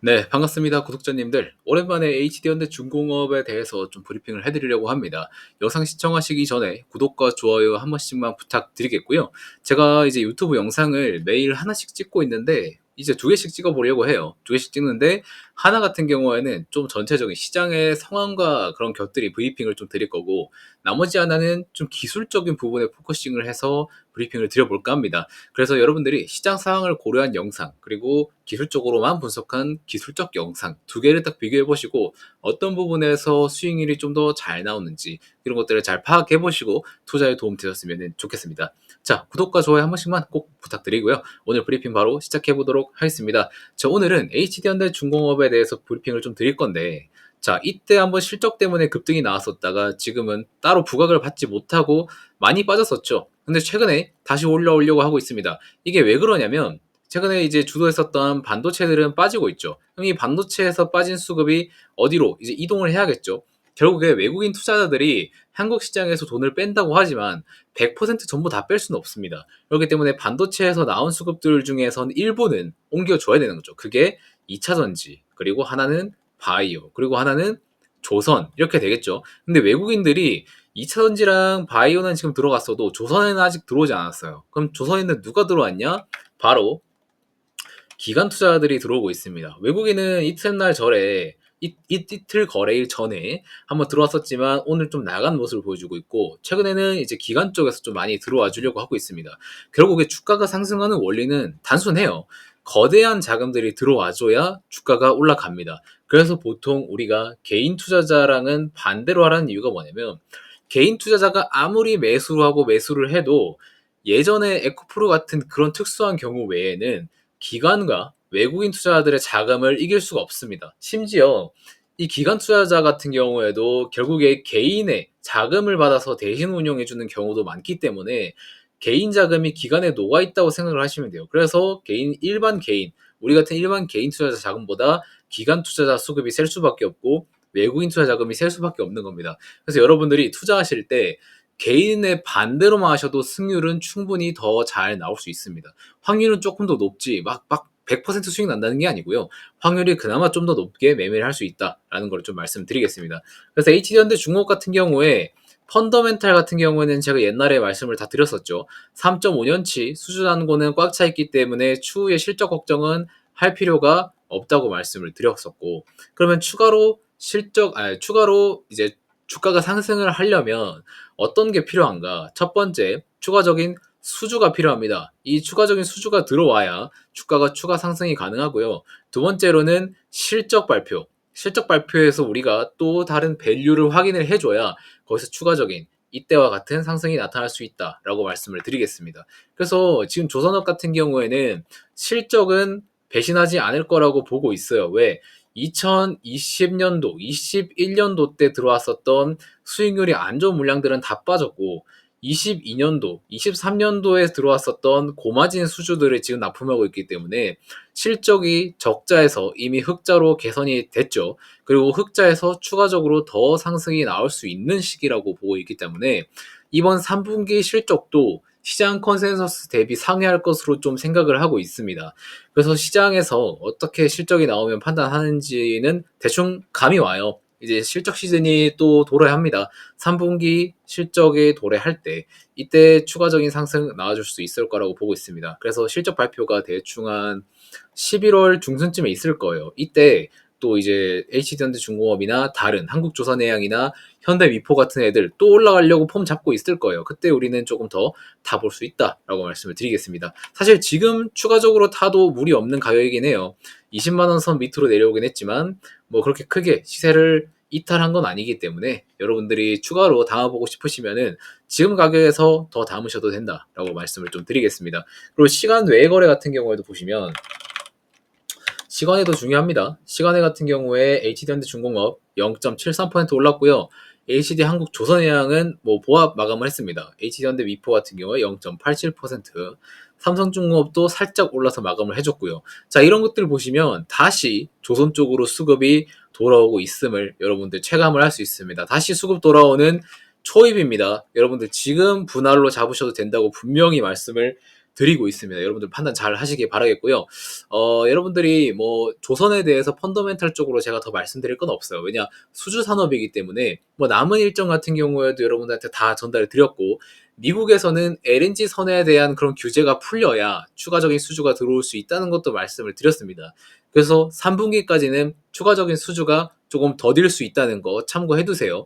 네, 반갑습니다. 구독자님들. 오랜만에 HD현대중공업에 대해서 좀 브리핑을 해드리려고 합니다. 영상 시청하시기 전에 구독과 좋아요 한 번씩만 부탁드리겠고요. 제가 이제 유튜브 영상을 매일 하나씩 찍고 있는데, 이제 두 개씩 찍어보려고 해요. 두 개씩 찍는데, 하나 같은 경우에는 좀 전체적인 시장의 상황과 그런 것들이 브리핑을 좀 드릴 거고, 나머지 하나는 좀 기술적인 부분에 포커싱을 해서 브리핑을 드려볼까 합니다. 그래서 여러분들이 시장 상황을 고려한 영상, 그리고 기술적으로만 분석한 기술적 영상 두 개를 딱 비교해 보시고 어떤 부분에서 수익률이 좀 더 잘 나오는지 이런 것들을 잘 파악해 보시고 투자에 도움 되셨으면 좋겠습니다. 자, 구독과 좋아요 한 번씩만 꼭 부탁드리고요. 오늘 브리핑 바로 시작해 보도록 하겠습니다. 자, 오늘은 HD현대중공업에 대해서 브리핑을 좀 드릴 건데, 자, 이때 한번 실적 때문에 급등이 나왔었다가 지금은 따로 부각을 받지 못하고 많이 빠졌었죠. 근데 최근에 다시 올라오려고 하고 있습니다. 이게 왜 그러냐면 최근에 이제 주도했었던 반도체들은 빠지고 있죠. 그럼 이 반도체에서 빠진 수급이 어디로 이제 이동을 해야겠죠. 결국에 외국인 투자자들이 한국 시장에서 돈을 뺀다고 하지만 100% 전부 다 뺄 수는 없습니다. 그렇기 때문에 반도체에서 나온 수급들 중에선 일부는 옮겨줘야 되는 거죠. 그게 2차 전지, 그리고 하나는 바이오, 그리고 하나는 조선 이렇게 되겠죠. 근데 외국인들이 2차 전지랑 바이오는 지금 들어갔어도 조선에는 아직 들어오지 않았어요. 그럼 조선에는 누가 들어왔냐? 바로 기관 투자들이 들어오고 있습니다. 외국인은 이튿날 절에 이틀 거래일 전에 한번 들어왔었지만 오늘 좀 나간 모습을 보여주고 있고, 최근에는 이제 기관 쪽에서 좀 많이 들어와 주려고 하고 있습니다. 결국에 주가가 상승하는 원리는 단순해요. 거대한 자금들이 들어와줘야 주가가 올라갑니다. 그래서 보통 우리가 개인 투자자랑은 반대로 하라는 이유가 뭐냐면, 개인 투자자가 아무리 매수를 하고 매수를 해도 예전에 에코프로 같은 그런 특수한 경우 외에는 기관과 외국인 투자자들의 자금을 이길 수가 없습니다. 심지어 이 기관 투자자 같은 경우에도 결국에 개인의 자금을 받아서 대신 운용해주는 경우도 많기 때문에 개인 자금이 기관에 녹아 있다고 생각을 하시면 돼요. 그래서 일반 개인, 우리 같은 일반 개인 투자자 자금보다 기관 투자자 수급이 셀 수밖에 없고 외국인 투자 자금이 셀 수밖에 없는 겁니다. 그래서 여러분들이 투자하실 때 개인의 반대로만 하셔도 승률은 충분히 더 잘 나올 수 있습니다. 확률은 조금 더 높지 막 100% 수익 난다는 게 아니고요. 확률이 그나마 좀 더 높게 매매를 할 수 있다라는 걸 좀 말씀드리겠습니다. 그래서 HD현대 중공업 같은 경우에 펀더멘탈 같은 경우에는 제가 옛날에 말씀을 다 드렸었죠. 3.5년치 수준하는 거는 꽉 차 있기 때문에 추후에 실적 걱정은 할 필요가 없다고 말씀을 드렸었고, 그러면 추가로 이제 주가가 상승을 하려면 어떤 게 필요한가? 첫 번째, 추가적인 수주가 필요합니다. 이 추가적인 수주가 들어와야 주가가 추가 상승이 가능하고요. 두 번째로는 실적 발표. 실적 발표에서 우리가 또 다른 밸류를 확인을 해줘야 거기서 추가적인 이때와 같은 상승이 나타날 수 있다라고 말씀을 드리겠습니다. 그래서 지금 조선업 같은 경우에는 실적은 배신하지 않을 거라고 보고 있어요. 왜? 2020년도, 21년도 때 들어왔었던 수익률이 안 좋은 물량들은 다 빠졌고, 22년도, 23년도에 들어왔었던 고마진 수주들을 지금 납품하고 있기 때문에 실적이 적자에서 이미 흑자로 개선이 됐죠. 그리고 흑자에서 추가적으로 더 상승이 나올 수 있는 시기라고 보고 있기 때문에 이번 3분기 실적도 시장 컨센서스 대비 상회할 것으로 좀 생각을 하고 있습니다. 그래서 시장에서 어떻게 실적이 나오면 판단하는지는 대충 감이 와요. 이제 실적 시즌이 또 도래야 합니다. 3분기 실적이 도래할 때 이때 추가적인 상승 나와줄 수 있을 거라고 보고 있습니다. 그래서 실적 발표가 대충 한 11월 중순쯤에 있을 거예요. 이때 또 이제 HD현대중공업이나 다른 한국조선해양이나 현대미포 같은 애들 또 올라가려고 폼 잡고 있을 거예요. 그때 우리는 조금 더 타 볼 수 있다라고 말씀을 드리겠습니다. 사실 지금 추가적으로 타도 무리 없는 가격이긴 해요. 20만 원 선 밑으로 내려오긴 했지만 뭐 그렇게 크게 시세를 이탈한 건 아니기 때문에 여러분들이 추가로 담아보고 싶으시면은 지금 가격에서 더 담으셔도 된다라고 말씀을 좀 드리겠습니다. 그리고 시간 외 거래 같은 경우에도 보시면 시간에도 중요합니다. 시간에 같은 경우에 HD현대중공업 0.73% 올랐고요. HD 한국조선해양은 뭐 보합 마감을 했습니다. HD현대미포 같은 경우에 0.87%, 삼성중공업도 살짝 올라서 마감을 해줬고요. 자, 이런 것들 보시면 다시 조선 쪽으로 수급이 돌아오고 있음을 여러분들 체감을 할 수 있습니다. 다시 수급 돌아오는 초입입니다. 여러분들 지금 분할로 잡으셔도 된다고 분명히 말씀을 드리고 있습니다. 여러분들 판단 잘 하시길 바라겠고요. 여러분들이 뭐 조선에 대해서 펀더멘탈 쪽으로 제가 더 말씀드릴 건 없어요. 왜냐 수주 산업이기 때문에 뭐 남은 일정 같은 경우에도 여러분들한테 다 전달을 드렸고, 미국에서는 LNG 선에 대한 그런 규제가 풀려야 추가적인 수주가 들어올 수 있다는 것도 말씀을 드렸습니다. 그래서 3분기까지는 추가적인 수주가 조금 더딜 수 있다는 거 참고해 두세요.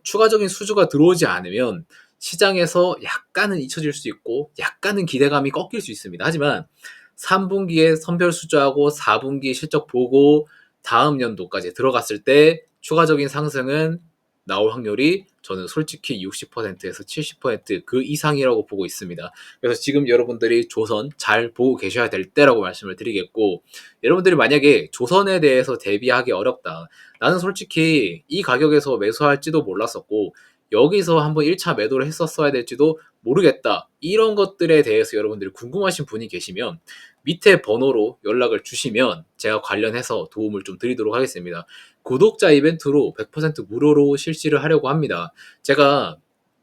추가적인 수주가 들어오지 않으면 시장에서 약간은 잊혀질 수 있고 약간은 기대감이 꺾일 수 있습니다. 하지만 3분기에 선별 수주하고 4분기 실적 보고 다음 연도까지 들어갔을 때 추가적인 상승은 나올 확률이 저는 솔직히 60%에서 70%그 이상이라고 보고 있습니다. 그래서 지금 여러분들이 조선 잘 보고 계셔야 될 때라고 말씀을 드리겠고, 여러분들이 만약에 조선에 대해서 대비하기 어렵다, 나는 솔직히 이 가격에서 매수할지도 몰랐었고 여기서 한번 1차 매도를 했었어야 될지도 모르겠다, 이런 것들에 대해서 여러분들이 궁금하신 분이 계시면 밑에 번호로 연락을 주시면 제가 관련해서 도움을 좀 드리도록 하겠습니다. 구독자 이벤트로 100% 무료로 실시를 하려고 합니다. 제가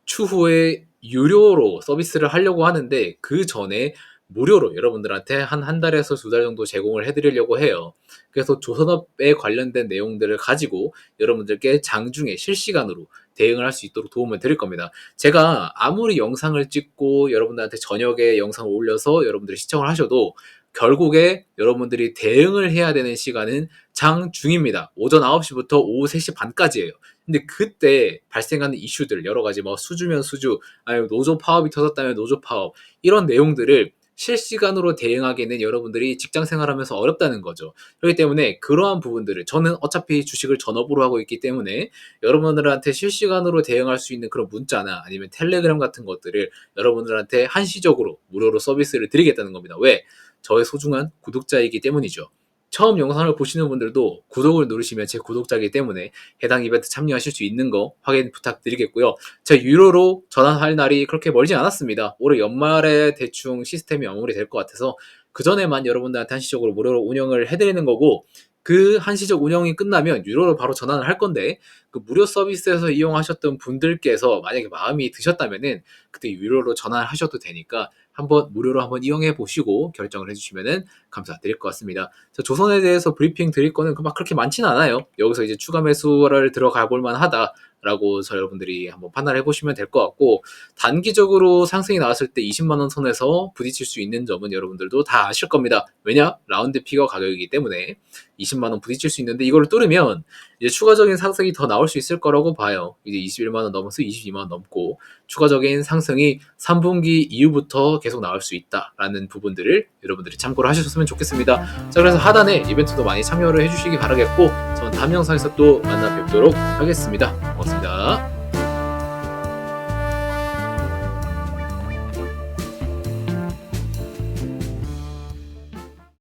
추후에 유료로 서비스를 하려고 하는데 그 전에 무료로 여러분들한테 한 달에서 2달 정도 제공을 해드리려고 해요. 그래서 조선업에 관련된 내용들을 가지고 여러분들께 장중에 실시간으로 대응을 할 수 있도록 도움을 드릴 겁니다. 제가 아무리 영상을 찍고 여러분들한테 저녁에 영상을 올려서 여러분들이 시청을 하셔도 결국에 여러분들이 대응을 해야 되는 시간은 장중입니다. 오전 9시부터 오후 3시 반까지예요. 근데 그때 발생하는 이슈들 여러 가지, 뭐 수주면 수주, 아니면 노조 파업이 터졌다면 노조 파업, 이런 내용들을 실시간으로 대응하기에는 여러분들이 직장 생활하면서 어렵다는 거죠. 그렇기 때문에 그러한 부분들을, 저는 어차피 주식을 전업으로 하고 있기 때문에 여러분들한테 실시간으로 대응할 수 있는 그런 문자나 아니면 텔레그램 같은 것들을 여러분들한테 한시적으로 무료로 서비스를 드리겠다는 겁니다. 왜? 저의 소중한 구독자이기 때문이죠. 처음 영상을 보시는 분들도 구독을 누르시면 제 구독자이기 때문에 해당 이벤트 참여하실 수 있는 거 확인 부탁드리겠고요. 제가 유료로 전환할 날이 그렇게 멀지 않았습니다. 올해 연말에 대충 시스템이 마무리될 것 같아서 그 전에만 여러분들한테 한시적으로 무료로 운영을 해드리는 거고, 그 한시적 운영이 끝나면 유료로 바로 전환을 할 건데, 그 무료 서비스에서 이용하셨던 분들께서 만약에 마음이 드셨다면은 그때 유료로 전환하셔도 되니까 한번 무료로 한번 이용해 보시고 결정을 해주시면은 감사드릴 것 같습니다. 조선에 대해서 브리핑 드릴 거는 막 그렇게 많지는 않아요. 여기서 이제 추가 매수를 들어가 볼 만하다 라고 여러분들이 한번 판단해 보시면 될 것 같고, 단기적으로 상승이 나왔을 때 20만 원 선에서 부딪힐 수 있는 점은 여러분들도 다 아실 겁니다. 왜냐? 라운드 피거 가격이기 때문에 20만 원 부딪힐 수 있는데, 이걸 뚫으면 이제 추가적인 상승이 더 나올 수 있을 거라고 봐요. 이제 21만 원 넘어서 22만 원 넘고 추가적인 상승이 3분기 이후부터 계속 나올 수 있다라는 부분들을 여러분들이 참고를 하셨으면 좋겠습니다. 자, 그래서 하단에 이벤트도 많이 참여를 해주시기 바라겠고, 저는 다음 영상에서 또 만나 뵙도록 하겠습니다. 고맙습니다.